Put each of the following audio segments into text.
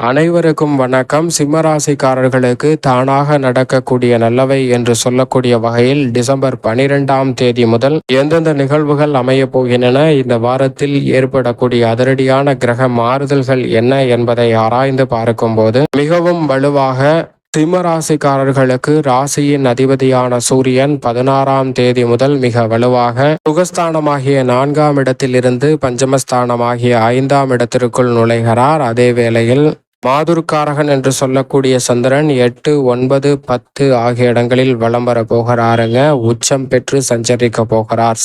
அனைவருக்கும் வணக்கம். சிம்மராசிக்காரர்களுக்கு தானாக நடக்கக்கூடிய நல்லவை என்று சொல்லக்கூடிய வகையில் டிசம்பர் 12ஆம் தேதி முதல் எந்தெந்த நிகழ்வுகள் அமையப் போகின்றன, இந்த வாரத்தில் ஏற்படக்கூடிய அதிரடியான கிரக மாறுதல்கள் என்ன என்பதை ஆராய்ந்து பார்க்கும்போது மிகவும் வலுவாக சிம்மராசிக்காரர்களுக்கு ராசியின் அதிபதியான சூரியன் 16ஆம் தேதி முதல் மிக வலுவாக சுகஸ்தானமாகிய 4ஆம் இடத்திலிருந்து பஞ்சமஸ்தானமாகிய 5ஆம் இடத்திற்குள் நுழைகிறார். அதே வேளையில் மாதுர்காரகன் என்று சொல்லக்கூடிய சந்திரன் 8, 9, 10 ஆகிய இடங்களில் வலம் வர போகிறாருங்க. உச்சம் பெற்று சஞ்சரிக்க போகிறார்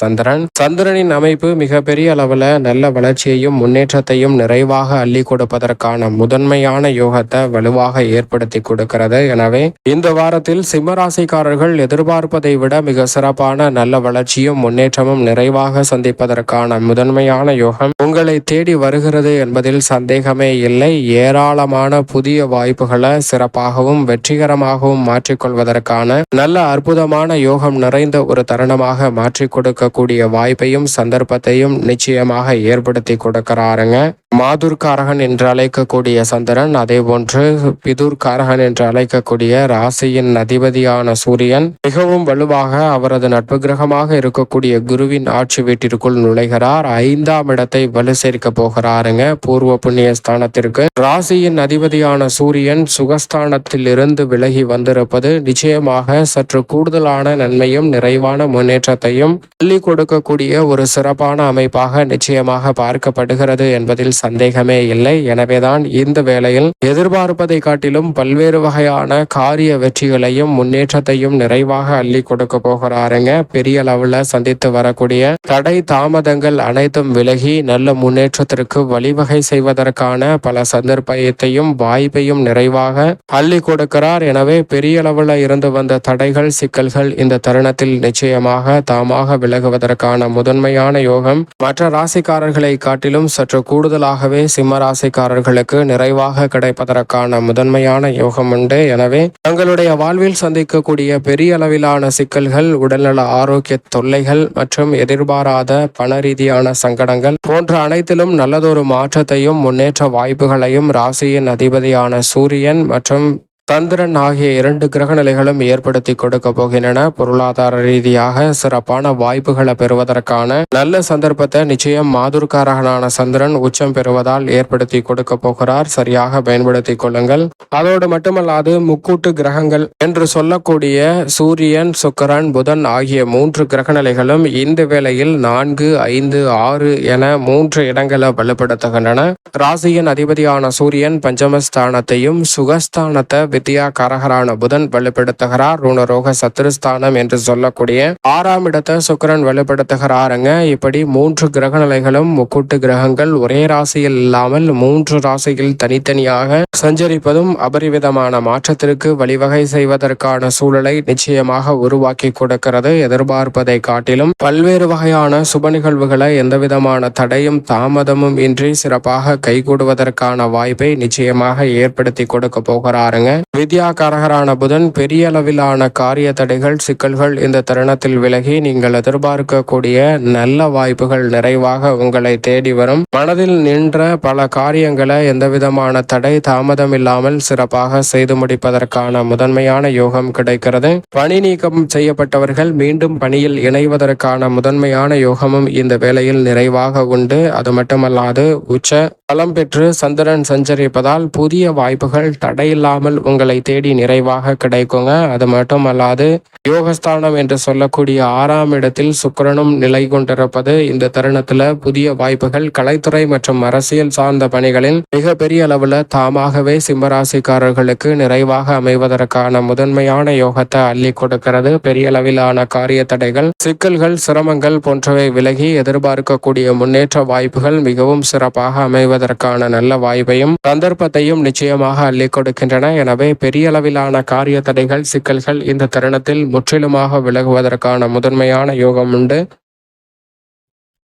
சந்திரனின் அமைப்பு மிகப்பெரிய அளவுல நல்ல வளர்ச்சியையும் முன்னேற்றத்தையும் நிறைவாக அள்ளி கொடுப்பதற்கான முதன்மையான யோகத்தை வலுவாக ஏற்படுத்தி கொடுக்கிறது. எனவே இந்த வாரத்தில் சிம்மராசிக்காரர்கள் எதிர்பார்ப்பதை விட மிக சிறப்பான நல்ல வளர்ச்சியும் முன்னேற்றமும் நிறைவாக சந்திப்பதற்கான முதன்மையான யோகம் உங்களை தேடி வருகிறது என்பதில் சந்தேகமே இல்லை. ஏராளமான புதிய வாய்ப்புகளை சிறப்பாகவும் வெற்றிகரமாகவும் மாற்றிக்கொள்வதற்கான நல்ல அற்புதமான யோகம் நிறைந்த ஒரு தருணமாக மாற்றிக் கொடுக்கக்கூடிய வாய்ப்பையும் சந்தர்ப்பத்தையும் நிச்சயமாக ஏற்படுத்தி கொடுக்கிறாருங்க. மாதுர்காரகன் என்று அழைக்கக்கூடிய சந்திரன், அதே போன்று பிதுர்காரகன் என்று அழைக்கக்கூடிய ராசியின் அதிபதியான சூரியன் மிகவும் வலுவாக அவரது நட்பு கிரகமாக இருக்கக்கூடிய குருவின் ஆட்சி வீட்டிற்குள் நுழைகிறார். 5ஆம் இடத்தை வலு சேர்க்க போகிறாருங்க. பூர்வ புண்ணிய ஸ்தானத்திற்கு ராசியின் அதிபதியான சூரியன் சுகஸ்தானத்தில் இருந்து விலகி வந்திருப்பது நிச்சயமாக சற்று கூடுதலான நன்மையும் நிறைவான முன்னேற்றத்தையும் அள்ளி கொடுக்கக்கூடிய ஒரு சிறப்பான அமைப்பாக நிச்சயமாக பார்க்கப்படுகிறது என்பதில் சந்தேகமே இல்லை. எனவேதான் இந்த வேளையில் எதிர்பார்ப்பதை காட்டிலும் பல்வேறு வகையான காரிய வெற்றிகளையும் முன்னேற்றத்தையும் நிறைவாக அள்ளி கொடுக்க போகிறாருங்க. பெரிய அளவுல சந்தித்து வரக்கூடிய தடை தாமதங்கள் அனைத்தும் விலகி நல்ல முன்னேற்றத்திற்கு வழிவகை செய்வதற்கான பல சந்தர்ப்பத்தையும் வாய்ப்பையும் நிறைவாக அள்ளி கொடுக்கிறார். எனவே பெரிய அளவுல இருந்து வந்த தடைகள் சிக்கல்கள் இந்த தருணத்தில் நிச்சயமாக தாமாக விலகுவதற்கான முதன்மையான யோகம் மற்ற ராசிக்காரர்களை காட்டிலும் சற்று கூடுதலாகவே சிம்ம ராசிக்காரர்களுக்கு நிறைவாக கிடைப்பதற்கான முதன்மையான யோகம் உண்டு. எனவே தங்களுடைய வாழ்வில் சந்திக்கக்கூடிய பெரிய அளவிலான சிக்கல்கள், உடல்நல ஆரோக்கிய தொல்லைகள் மற்றும் எதிர்பாராத பண ரீதியான சங்கடங்கள் போன்ற அனைத்திலும் நல்லதொரு மாற்றத்தையும் முன்னேற்ற வாய்ப்புகளையும் ராசியின் அதிபதியான சூரியன் மற்றும் சந்திரன் ஆகிய 2 கிரக நிலைகளும் ஏற்படுத்தி கொடுக்க போகின்றன. பொருளாதார ரீதியாக சிறப்பான வாய்ப்புகளை பெறுவதற்கான நல்ல சந்தர்ப்பத்தை நிச்சயம் மாதுர்காரகனான சந்திரன் உச்சம் பெறுவதால் ஏற்படுத்தி கொடுக்க போகிறார். சரியாக பயன்படுத்தி கொள்ளுங்கள். அதோடு மட்டுமல்லாது முக்கூட்டு கிரகங்கள் என்று சொல்லக்கூடிய சூரியன், சுக்கிரன், புதன் ஆகிய 3 கிரக நிலைகளும் இந்த வேளையில் 4, 5, 6 என 3 இடங்களை வலுப்படுத்துகின்றன. ராசியின் அதிபதியான சூரியன் பஞ்சமஸ்தானத்தையும் சுகஸ்தானத்தை வித்யா காரகரான புதன் வலுப்படுத்துகிறார். ருணரோக சத்துருஸ்தானம் என்று சொல்லக்கூடிய 6ஆம் இடத்தை சுக்கிரன் வலுப்படுத்துகிறாருங்க. இப்படி 3 கிரக நிலைகளும் முக்கூட்டு கிரகங்கள் ஒரே ராசியில் இல்லாமல் 3 ராசியில் தனித்தனியாக சஞ்சரிப்பதும் அபரிவிதமான மாற்றத்திற்கு வழிவகை செய்வதற்கான சூழலை நிச்சயமாக உருவாக்கி கொடுக்கிறது. எதிர்பார்ப்பதை காட்டிலும் பல்வேறு வகையான சுப நிகழ்வுகளை எந்தவிதமான தடையும் தாமதமும் இன்றி சிறப்பாக கைகூடுவதற்கான வாய்ப்பை நிச்சயமாக ஏற்படுத்தி கொடுக்க போகிறாருங்க. வித்யாகாரகரான புதன் பெரிய அளவிலான காரிய தடைகள் சிக்கல்கள் இந்த தருணத்தில் விலகி நீங்கள் எதிர்பார்க்கக்கூடிய நல்ல வாய்ப்புகள் நிறைவாக உங்களை தேடி வரும். மனதில் நின்ற பல காரியங்களை எந்தவிதமான தடை தாமதம் இல்லாமல் சிறப்பாக செய்து முடிப்பதற்கான முதன்மையான யோகம் கிடைக்கிறது. பணி நீக்கம் செய்யப்பட்டவர்கள் மீண்டும் பணியில் இணைவதற்கான முதன்மையான யோகமும் இந்த வேளையில் நிறைவாக உண்டு. அது மட்டுமல்லாது உச்ச பலம் பெற்று சந்திரன் சஞ்சரிப்பதால் புதிய வாய்ப்புகள் தடையில்லாமல் உங்களை தேடி நிறைவாக கிடைக்குங்க. அது மட்டும் அல்லாது யோகஸ்தானம் என்று சொல்லக்கூடிய 6ஆம் இடத்தில் சுக்கிரனும் நிலை கொண்டிருப்பது இந்த தருணத்துல புதிய வாய்ப்புகள் கலைத்துறை மற்றும் அரசியல் சார்ந்த பணிகளில் மிகப்பெரிய அளவுல தாமாகவே சிம்மராசிக்காரர்களுக்கு நிறைவாக அமைவதற்கான முதன்மையான யோகத்தை அள்ளி கொடுக்கிறது. பெரிய அளவிலான காரிய தடைகள் சிக்கல்கள் சிரமங்கள் போன்றவை விலகி எதிர்பார்க்கக்கூடிய முன்னேற்ற வாய்ப்புகள் மிகவும் சிறப்பாக அமைவதற்கான நல்ல வாய்ப்பையும் சந்தர்ப்பத்தையும் நிச்சயமாக அள்ளி கொடுக்கின்றன. எனவே பெரிய அளவிலான காரிய தடைகள் சிக்கல்கள் இந்த தருணத்தில் முற்றிலுமாக விலகுவதற்கான முதன்மையான யோகம் உண்டு.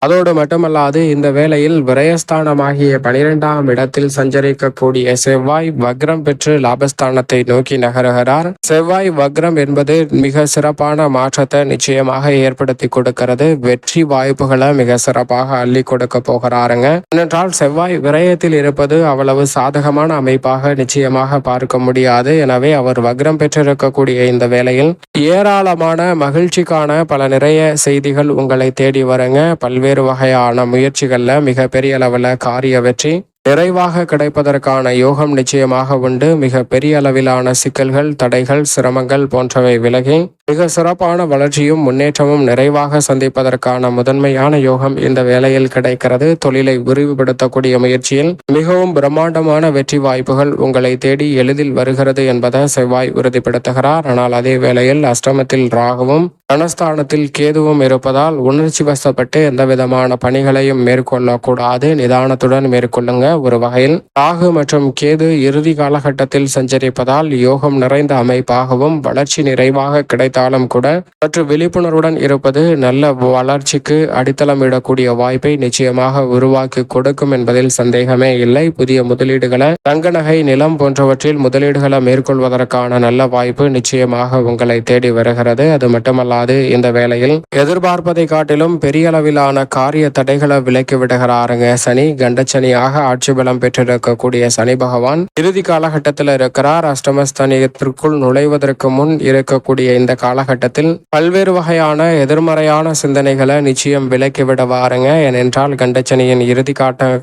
அதோடு மட்டுமல்லாது இந்த வேளையில் விரயஸ்தானமாகிய 12ஆம் இடத்தில் சஞ்சரிக்கக்கூடிய செவ்வாய் வக்ரம் பெற்று லாபஸ்தானத்தை நோக்கி நகருகிறார். செவ்வாய் வக்ரம் என்பது மிக சிறப்பான மாற்றத்தை நிச்சயமாக ஏற்படுத்தி கொடுக்கிறது. வெற்றி வாய்ப்புகளை மிக சிறப்பாக அள்ளி கொடுக்க போகிறாருங்க. ஏனென்றால் செவ்வாய் விரயத்தில் இருப்பது அவ்வளவு சாதகமான அமைப்பாக நிச்சயமாக பார்க்க முடியாது. எனவே அவர் வக்ரம் பெற்றிருக்கக்கூடிய இந்த வேளையில் ஏராளமான மகிழ்ச்சிக்கான பல நிறைய செய்திகள் உங்களை தேடி வருங்க. பல்வேறு வகையான முயற்சிகள்ல மிக பெரிய அளவில் காரிய வெற்றி நிறைவாக கிடைப்பதற்கான யோகம் நிச்சயமாக உண்டு. மிக பெரிய அளவிலான சிக்கல்கள், தடைகள், சிரமங்கள் போன்றவை விலகி மிக சிறப்பான வளர்ச்சியும் முன்னேற்றமும் நிறைவாக சந்திப்பதற்கான முதன்மையான யோகம் இந்த வேளையில் கிடைக்கிறது. தொழிலை விரிவுபடுத்தக்கூடிய முயற்சியில் மிகவும் பிரம்மாண்டமான வெற்றி வாய்ப்புகள் உங்களை தேடி எளிதில் வருகிறது என்பதை செவ்வாய் உறுதிப்படுத்துகிறார். ஆனால் அதே வேளையில் அஷ்டமத்தில் ராகுவும் தனஸ்தானத்தில் கேதுவும் இருப்பதால் உணர்ச்சி வசப்பட்டு எந்த விதமான பணிகளையும் மேற்கொள்ளக்கூடாது. நிதானத்துடன் மேற்கொள்ளுங்க. ஒரு வகையில் ராகு மற்றும் கேது இறுதி காலகட்டத்தில் சஞ்சரிப்பதால் யோகம் நிறைந்த அமைப்பாகவும் வளர்ச்சி நிறைவாக கிடைத்தாலும் கூட சற்று விழிப்புணர்வுடன் இருப்பது நல்ல வளர்ச்சிக்கு அடித்தளமிடக்கூடிய வாய்ப்பை நிச்சயமாக உருவாக்கி கொடுக்கும் என்பதில் சந்தேகமே இல்லை. புதிய முதலீடுகளை தங்க நகை, நிலம் போன்றவற்றில் முதலீடுகளை மேற்கொள்வதற்கான நல்ல வாய்ப்பு நிச்சயமாக உங்களை தேடி வருகிறது. அது மட்டுமல்லாது இந்த வேளையில் எதிர்பார்ப்பதை காட்டிலும் பெரிய அளவிலான காரிய தடைகளை விலக்கி விடுகிறாருங்க. சனி கண்டச்சனியாக ஆட்சி பலம் பெற்றிருக்கக்கூடிய சனி பகவான் இறுதி காலகட்டத்தில் இருக்கிறார். அஷ்டமஸ்தானத்திற்குள் நுழைவதற்கு முன் இருக்கக்கூடிய இந்த காலகட்டத்தில் பல்வேறு வகையான எதிர்மறையான சிந்தனைகளை நிச்சயம் விலக்கி விடுவாருங்க. ஏனென்றால் கண்டச்சனியின் இறுதி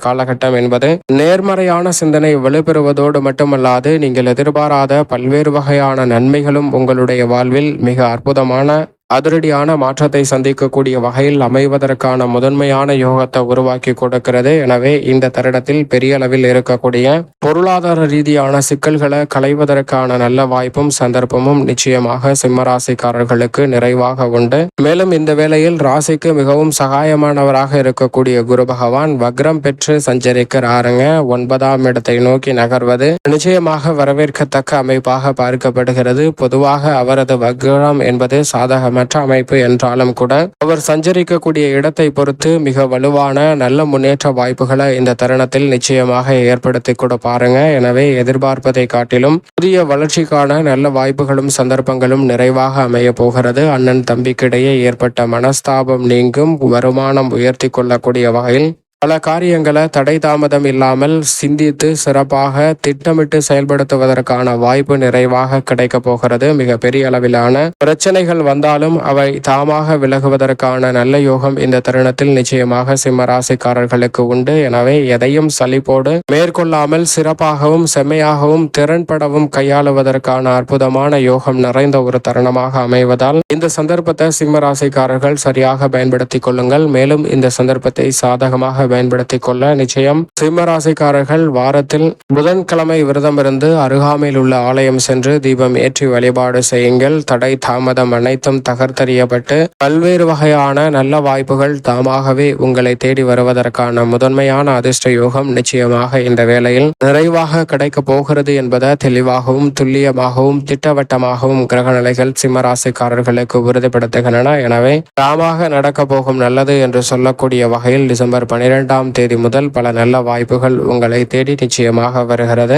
காலகட்டம் என்பது நேர்மறையான சிந்தனை வலுப்பெறுவதோடு மட்டுமல்லாது நீங்கள் எதிர்பாராத பல்வேறு வகையான நன்மைகளும் உங்களுடைய வாழ்வில் மிக அற்புதமான அதிரடியான மாற்றத்தை சந்திக்கக்கூடிய வகையில் அமைவதற்கான முதன்மையான யோகத்தை உருவாக்கி கொடுக்கிறது. எனவே இந்த தருணத்தில் பெரிய அளவில் இருக்கக்கூடிய பொருளாதார ரீதியான சிக்கல்களை களைவதற்கான நல்ல வாய்ப்பும் சந்தர்ப்பமும் நிச்சயமாக சிம்மராசிக்காரர்களுக்கு நிறைவாக உண்டு. மேலும் இந்த வேளையில் ராசிக்கு மிகவும் சகாயமானவராக இருக்கக்கூடிய குரு பகவான் வக்ரம் பெற்று சஞ்சரிக்கிறாருங்க. 9ஆம் இடத்தை நோக்கி நகர்வது நிச்சயமாக வரவேற்கத்தக்க அமைப்பாக பார்க்கப்படுகிறது. பொதுவாக அவரது வக்ரம் என்பது சாதகமான மற்ற அமைப்பு என்றாலும் கூட அவர் சஞ்சரிக்கக்கூடிய இடத்தை பொறுத்து மிக வலுவான நல்ல முன்னேற்ற வாய்ப்புகளை இந்த தருணத்தில் நிச்சயமாக ஏற்படுத்தி கொடுப்பாருங்க. எனவே எதிர்பார்ப்பதை காட்டிலும் புதிய வளர்ச்சிக்கான நல்ல வாய்ப்புகளும் சந்தர்ப்பங்களும் நிறைவாக அமைய போகிறது. அண்ணன் தம்பிக்கிடையே ஏற்பட்ட மனஸ்தாபம் நீங்கும். வருமானம் உயர்த்தி கொள்ளக்கூடிய வகையில் பல காரியங்களை தடை தாமதம் இல்லாமல் சிந்தித்து சிறப்பாக திட்டமிட்டு செயல்படுத்துவதற்கான வாய்ப்பு நிறைவாக கிடைக்க போகிறது. மிக பெரிய அளவிலான பிரச்சனைகள் வந்தாலும் அவை தாமாக விலகுவதற்கான நல்ல யோகம் இந்த தருணத்தில் நிச்சயமாக சிம்மராசிக்காரர்களுக்கு உண்டு. எனவே எதையும் சலிப்போடு மேற்கொள்ளாமல் சிறப்பாகவும் செம்மையாகவும் திறன்படவும் கையாளுவதற்கான அற்புதமான யோகம் நிறைந்த ஒரு தருணமாக அமைவதால் இந்த சந்தர்ப்பத்தை சிம்மராசிக்காரர்கள் சரியாக பயன்படுத்திக் கொள்ளுங்கள். மேலும் இந்த சந்தர்ப்பத்தை சாதகமாக பயன்படுத்திக் கொள்ள நிச்சயம் சிம்மராசிக்காரர்கள் வாரத்தில் புதன்கிழமை விரதம் இருந்து அருகாமையில் உள்ள ஆலயம் சென்று தீபம் ஏற்றி வழிபாடு செய்யுங்கள். தடை தாமதம் அனைத்தும் தகர்த்தறியப்பட்டு பல்வேறு வகையான நல்ல வாய்ப்புகள் தாமாகவே உங்களை தேடி வருவதற்கான முதன்மையான அதிர்ஷ்ட யோகம் நிச்சயமாக இந்த வேளையில் நிறைவாக கிடைக்க போகிறது என்பதை தெளிவாகவும் துல்லியமாகவும் திட்டவட்டமாகவும் கிரகநிலைகள் சிம்மராசிக்காரர்களுக்கு உறுதிப்படுத்துகின்றன. எனவே தாமாக நடக்க போகும் நல்லது என்று சொல்லக்கூடிய வகையில் டிசம்பர் 12ஆம் தேதி முதல் பல நல்ல வாய்ப்புகள் உங்களை தேடி நிச்சயமாக வருகிறது.